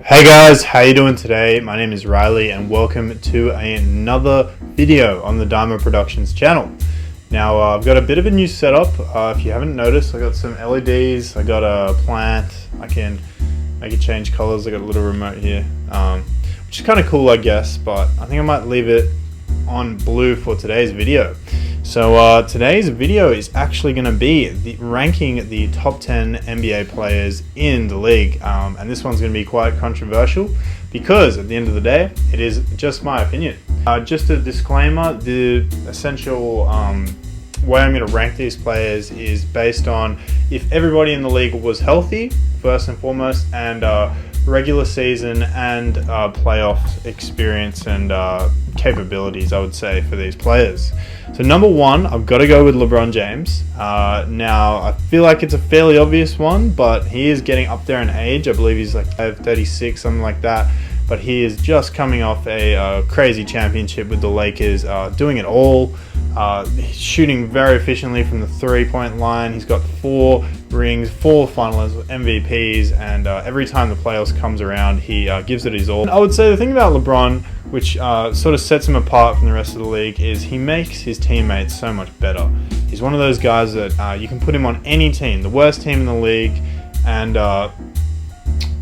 Hey guys, how you doing today? My name is Riley and welcome to another video on the Dharma Productions channel. Now I've got a bit of a new setup. If you haven't noticed, I got some LEDs, I got a plant, I can make it change colors, I got a little remote here, which is kind of cool I guess, but I think I might leave it on blue for today's video. So today's video is actually going to be ranking the top 10 NBA players in the league, and this one's going to be quite controversial because at the end of the day it is just my opinion. Just a disclaimer, the essential way I'm going to rank these players is based on if everybody in the league was healthy first and foremost, and regular season and playoff experience and capabilities, I would say, for these players. So number one, I've got to go with LeBron James. Now, I feel like it's a fairly obvious one, but he is getting up there in age. I believe he's like 36, something like that. But he is just coming off a crazy championship with the Lakers, doing it all. He's shooting very efficiently from the three-point line. He's got 4 rings, 4 finals, MVPs, and every time the playoffs comes around, he gives it his all. I would say the thing about LeBron, which sort of sets him apart from the rest of the league, is he makes his teammates so much better. He's one of those guys that you can put him on any team, the worst team in the league, and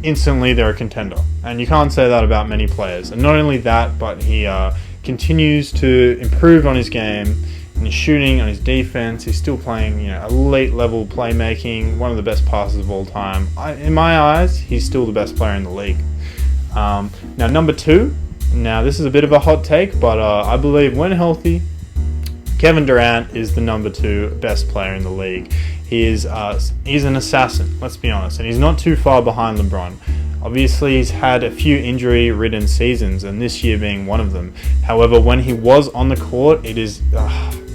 instantly they're a contender. And you can't say that about many players. And not only that, but he continues to improve on his game, and his shooting, on his defense. He's still playing, elite level playmaking, one of the best passers of all time. In my eyes, he's still the best player in the league. Now, number 2. Now, this is a bit of a hot take, but I believe when healthy, Kevin Durant is the number 2 best player in the league. He's an assassin, let's be honest, and he's not too far behind LeBron. Obviously, he's had a few injury-ridden seasons, and this year being one of them. However, when he was on the court, it is,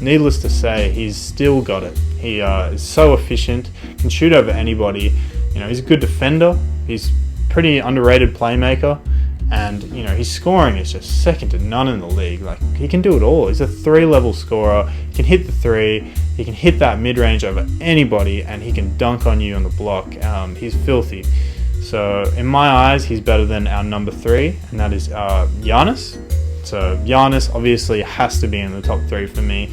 needless to say, he's still got it. He is so efficient, can shoot over anybody. He's a good defender. He's pretty underrated playmaker, and his scoring is just second to none in the league. Like, he can do it all. He's a 3-level scorer. He can hit the 3. He can hit that mid-range over anybody, and he can dunk on you on the block. He's filthy. So in my eyes, he's better than our number 3, and that is Giannis. So Giannis obviously has to be in the top 3 for me.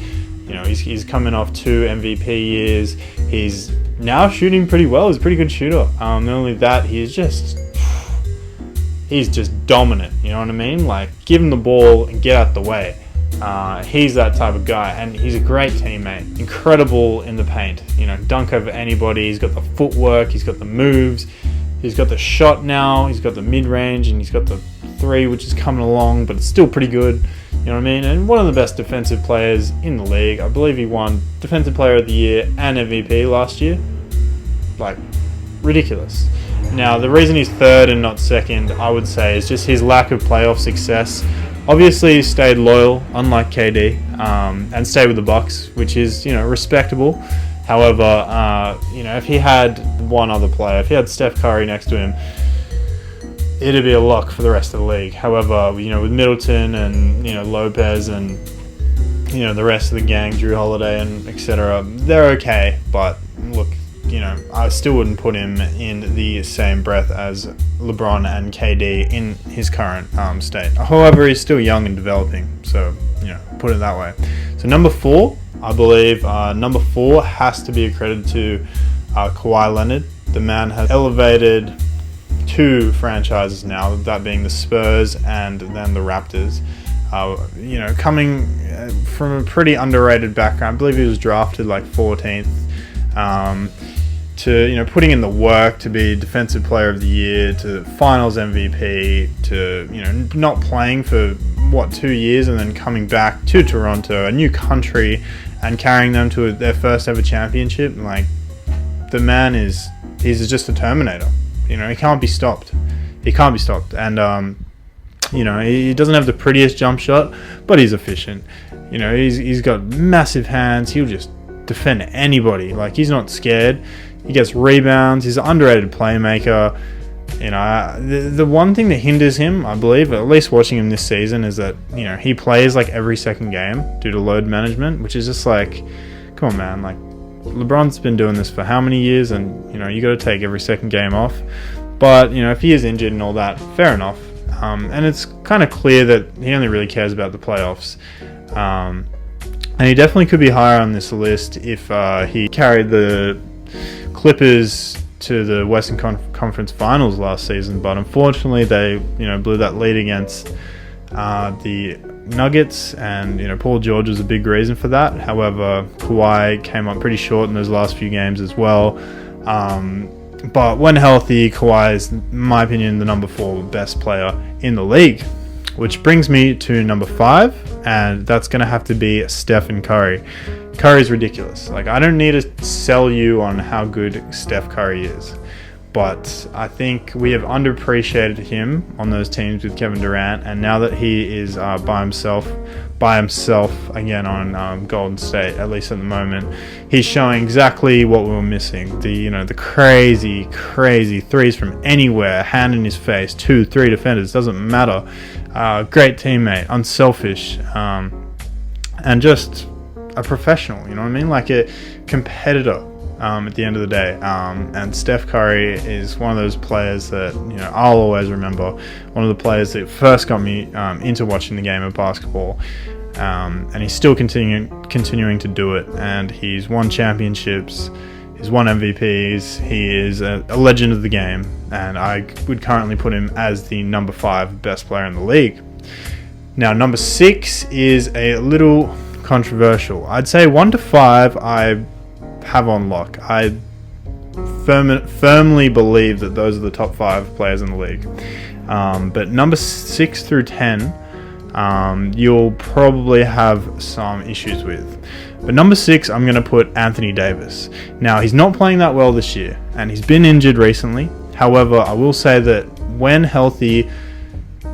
He's coming off 2 MVP years. He's now shooting pretty well. He's a pretty good shooter. Not only that, he's just dominant. You know what I mean? Like, give him the ball and get out the way. He's that type of guy, and he's a great teammate. Incredible in the paint. Dunk over anybody. He's got the footwork. He's got the moves. He's got the shot now, he's got the mid-range, and he's got the 3, which is coming along, but it's still pretty good. You know what I mean? And one of the best defensive players in the league. I believe he won Defensive Player of the Year and MVP last year. Like, ridiculous. Now, the reason he's 3rd and not 2nd, I would say, is just his lack of playoff success. Obviously, he stayed loyal, unlike KD, and stayed with the Bucks, which is, respectable. However, if he had one other player, if he had Steph Curry next to him, it'd be a lock for the rest of the league. However, with Middleton and, Lopez and, the rest of the gang, Drew Holiday and etc., they're okay. But look, I still wouldn't put him in the same breath as LeBron and KD in his current state. However, he's still young and developing, so, put it that way. So number 4. I believe number 4 has to be accredited to Kawhi Leonard. The man has elevated 2 franchises now, that being the Spurs and then the Raptors. Coming from a pretty underrated background, I believe he was drafted like 14th, to putting in the work to be Defensive Player of the Year, to Finals MVP, to not playing for 2 years and then coming back to Toronto, a new country, and carrying them to their first ever championship. Like, the man he's just a Terminator. He can't be stopped. He can't be stopped. And he doesn't have the prettiest jump shot, but he's efficient. He's got massive hands. He'll just defend anybody. Like, he's not scared. He gets rebounds. He's an underrated playmaker. The one thing that hinders him, I believe, at least watching him this season, is that, he plays like every second game due to load management, which is just like, come on, man. Like, LeBron's been doing this for how many years, and, you got to take every second game off. But, if he is injured and all that, fair enough. And it's kind of clear that he only really cares about the playoffs. And he definitely could be higher on this list if he carried the Clippers to the Western Conference Finals last season. But unfortunately, they blew that lead against the Nuggets, and Paul George was a big reason for that. However, Kawhi came up pretty short in those last few games as well. But when healthy, Kawhi is, in my opinion, the number 4 best player in the league. Which brings me to number 5, and that's going to have to be Stephen Curry. Curry's ridiculous. I don't need to sell you on how good Steph Curry is, but I think we have underappreciated him on those teams with Kevin Durant, and now that he is by himself again on Golden State, at least at the moment, he's showing exactly what we were missing. The crazy threes from anywhere, hand in his face, 2-3 defenders, doesn't matter. Great teammate, unselfish, and just a professional, you know what I mean? Like a competitor at the end of the day. And Steph Curry is one of those players that, I'll always remember. One of the players that first got me into watching the game of basketball. And he's still continuing to do it. And he's won championships. He's won MVPs. He is a legend of the game. And I would currently put him as the number 5 best player in the league. Now, number 6 is a little controversial. I'd say 1 to 5 I have on lock. I firmly believe that those are the top 5 players in the league. But number 6 through 10, you'll probably have some issues with. But number 6, I'm going to put Anthony Davis. Now, he's not playing that well this year, and he's been injured recently. However, I will say that when healthy,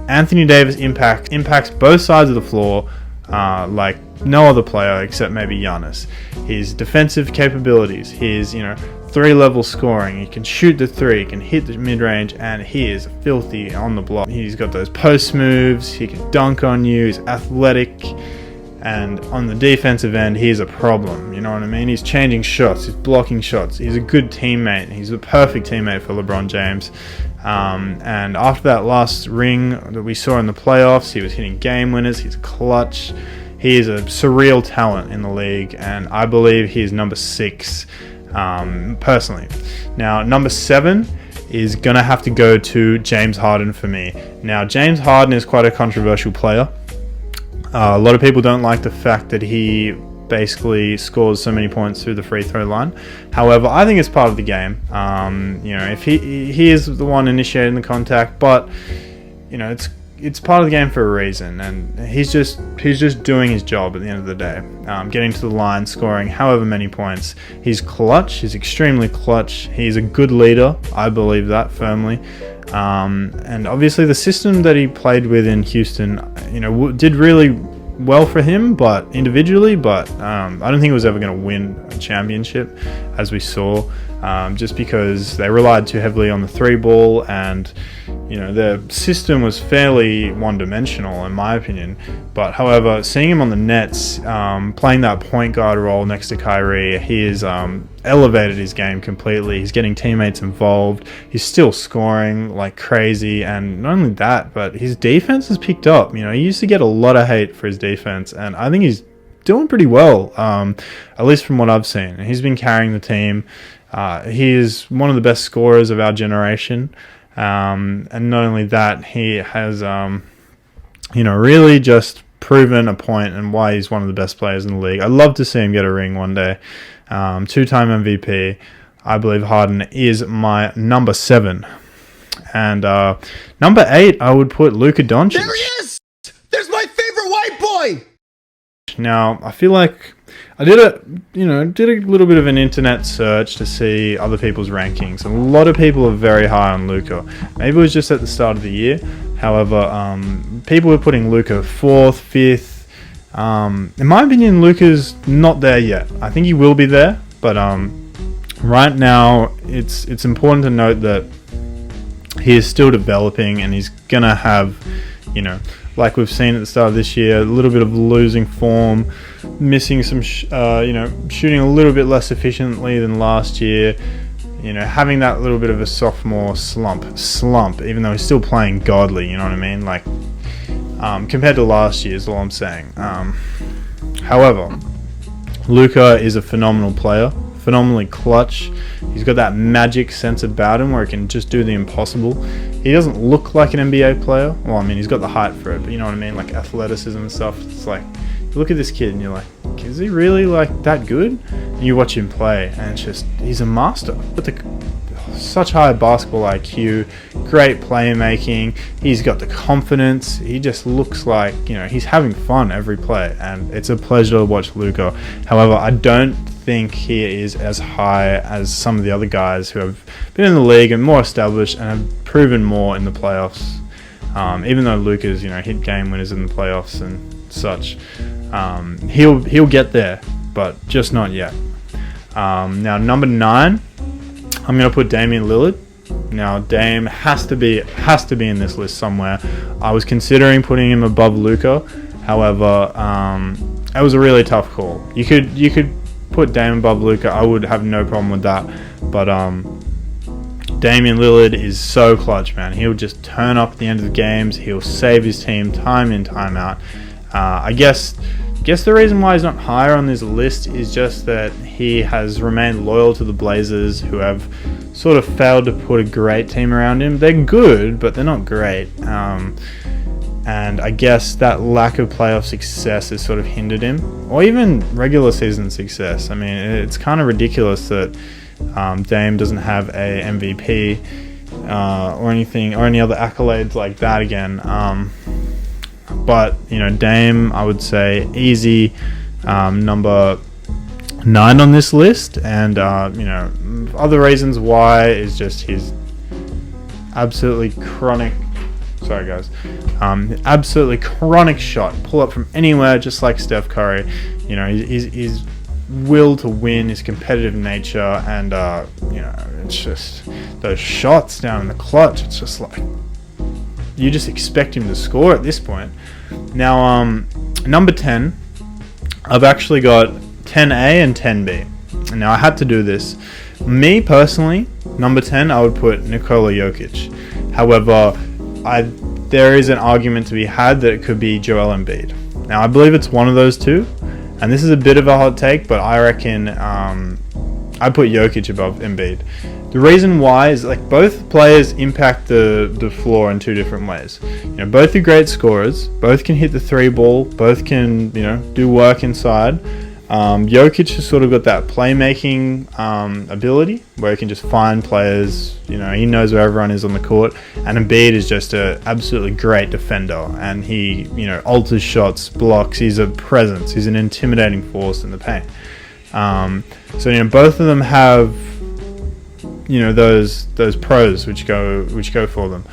Anthony Davis impacts both sides of the floor like no other player except maybe Giannis. His defensive capabilities, his 3-level scoring, he can shoot the 3, he can hit the mid-range, and he is filthy on the block. He's got those post moves, he can dunk on you, he's athletic, and on the defensive end, he's a problem, you know what I mean? He's changing shots, he's blocking shots, he's a good teammate, he's the perfect teammate for LeBron James. And after that last ring that we saw in the playoffs, he was hitting game winners, he's clutch. He is a surreal talent in the league, and I believe he's number 6 personally. Now, number 7 is going to have to go to James Harden for me. Now, James Harden is quite a controversial player. A lot of people don't like the fact that he basically scores so many points through the free throw line. However, I think it's part of the game. If he is the one initiating the contact, but it's part of the game for a reason, and he's just doing his job at the end of the day, getting to the line, scoring however many points. He's clutch. He's extremely clutch. He's a good leader. I believe that firmly. And obviously the system that he played with in Houston, did really well for him, but individually. But I don't think it was ever going to win a championship, as we saw, just because they relied too heavily on the 3 ball, and their system was fairly one-dimensional in my opinion. But however, seeing him on the Nets playing that point guard role next to Kyrie, he has elevated his game completely. He's getting teammates involved. He's still scoring like crazy, and not only that, but his defense has picked up. He used to get a lot of hate for his defense, and I think he's doing pretty well, at least from what I've seen. He's been carrying the team. He is one of the best scorers of our generation. And not only that, he has, really just proven a point and why he's one of the best players in the league. I'd love to see him get a ring one day. 2-time MVP. I believe Harden is my number 7. And number 8, I would put Luka Doncic. There he is! There's my favorite white boy! Now, I feel like I did a little bit of an internet search to see other people's rankings, and a lot of people are very high on Luka. Maybe it was just at the start of the year. However, people were putting Luka 4th, 5th. In my opinion, Luka's not there yet. I think he will be there, but right now it's important to note that he is still developing, and he's gonna have, like we've seen at the start of this year, a little bit of losing form, missing some, shooting a little bit less efficiently than last year. having that little bit of a sophomore slump, even though he's still playing godly, you know what I mean? Like, compared to last year is all I'm saying. However, Luka is a phenomenal player, phenomenally clutch. He's got that magic sense about him where he can just do the impossible. He doesn't look like an NBA player. Well, I mean, he's got the height for it, but you know what I mean? Like athleticism and stuff. It's like, you look at this kid and you're like, is he really like that good? And you watch him play and it's just, he's a master. But such high basketball IQ, great playmaking. He's got the confidence. He just looks like, he's having fun every play, and it's a pleasure to watch Luka. However, I don't think he is as high as some of the other guys who have been in the league and more established and have proven more in the playoffs. Even though Luka's, hit game winners in the playoffs and such, he'll get there, but just not yet. Now, number 9. I'm going to put Damian Lillard. Now, Dame has to be in this list somewhere. I was considering putting him above Luka. However, it was a really tough call. You could put Dame above Luka. I would have no problem with that. But Damian Lillard is so clutch, man. He'll just turn up at the end of the games. He'll save his team time in, time out. I guess the reason why he's not higher on this list is just that he has remained loyal to the Blazers, who have sort of failed to put a great team around him. They're good, but they're not great. And I guess that lack of playoff success has sort of hindered him, or even regular season success. I mean, it's kind of ridiculous that Dame doesn't have a MVP or anything, or any other accolades like that again. But, Dame, I would say easy number 9 on this list. And, other reasons why is just his absolutely chronic shot. Pull up from anywhere, just like Steph Curry. His will to win, his competitive nature, and, it's just those shots down in the clutch. It's just like, you just expect him to score at this point. Now, number 10, I've actually got 10A and 10B. Now, I had to do this. Me, personally, number 10, I would put Nikola Jokic. However, there is an argument to be had that it could be Joel Embiid. Now, I believe it's one of those two, and this is a bit of a hot take, but I reckon I put Jokic above Embiid. The reason why is like both players impact the floor in two different ways. Both are great scorers. Both can hit the 3 ball. Both can do work inside. Jokic has sort of got that playmaking ability where he can just find players. He knows where everyone is on the court. And Embiid is just an absolutely great defender, and he alters shots, blocks. He's a presence. He's an intimidating force in the paint. So both of them have those pros which go for them.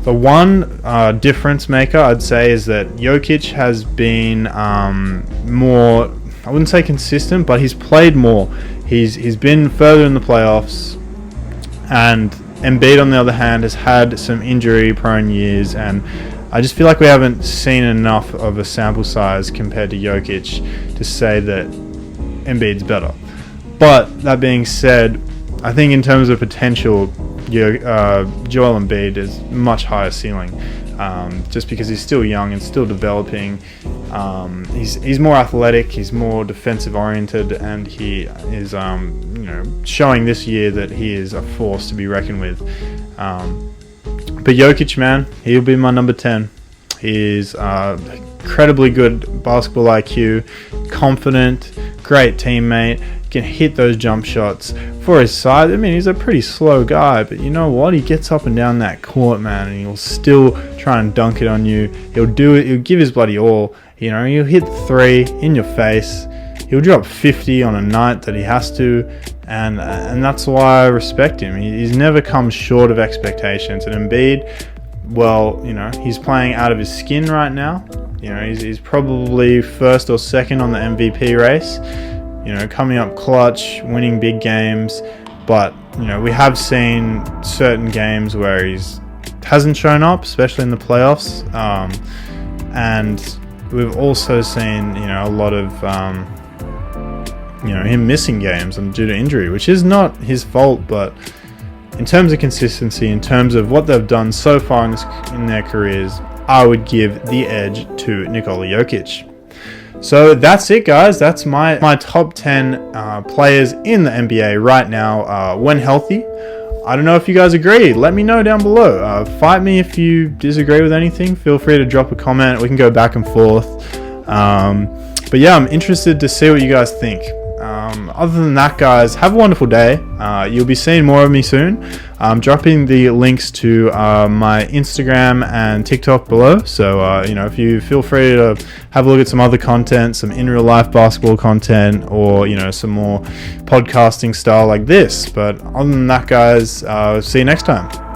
The one difference maker I'd say is that Jokic has been more, I wouldn't say consistent, but he's played more. He's been further in the playoffs, and Embiid on the other hand has had some injury prone years, and I just feel like we haven't seen enough of a sample size compared to Jokic to say that Embiid's better. But that being said, I think in terms of potential, Joel Embiid is much higher ceiling, just because he's still young and still developing. He's more athletic, he's more defensive oriented, and he is showing this year that he is a force to be reckoned with. But Jokic, man, he'll be my number 10. He's incredibly good basketball IQ, confident, great teammate, can hit those jump shots for his size. I mean, he's a pretty slow guy, but you know what? He gets up and down that court, man, and he'll still try and dunk it on you. He'll do it. He'll give his bloody all. He'll hit 3 in your face. He'll drop 50 on a night that he has to, and that's why I respect him. He's never come short of expectations. And Embiid, well, he's playing out of his skin right now. He's probably first or second on the MVP race. Coming up clutch, winning big games, but we have seen certain games where hasn't shown up, especially in the playoffs, and we've also seen a lot of him missing games due to injury, which is not his fault, but in terms of consistency, in terms of what they've done so far in their careers, I would give the edge to Nikola Jokic. So that's it, guys. That's my top 10 players in the NBA right now when healthy. I don't know if you guys agree. Let me know down below. Fight me if you disagree with anything. Feel free to drop a comment. We can go back and forth. But yeah, I'm interested to see what you guys think. Other than that, guys, have a wonderful day. You'll be seeing more of me soon. I'm dropping the links to my Instagram and TikTok below. So, if you feel free to have a look at some other content, some in real life basketball content, or, some more podcasting style like this. But other than that, guys, see you next time.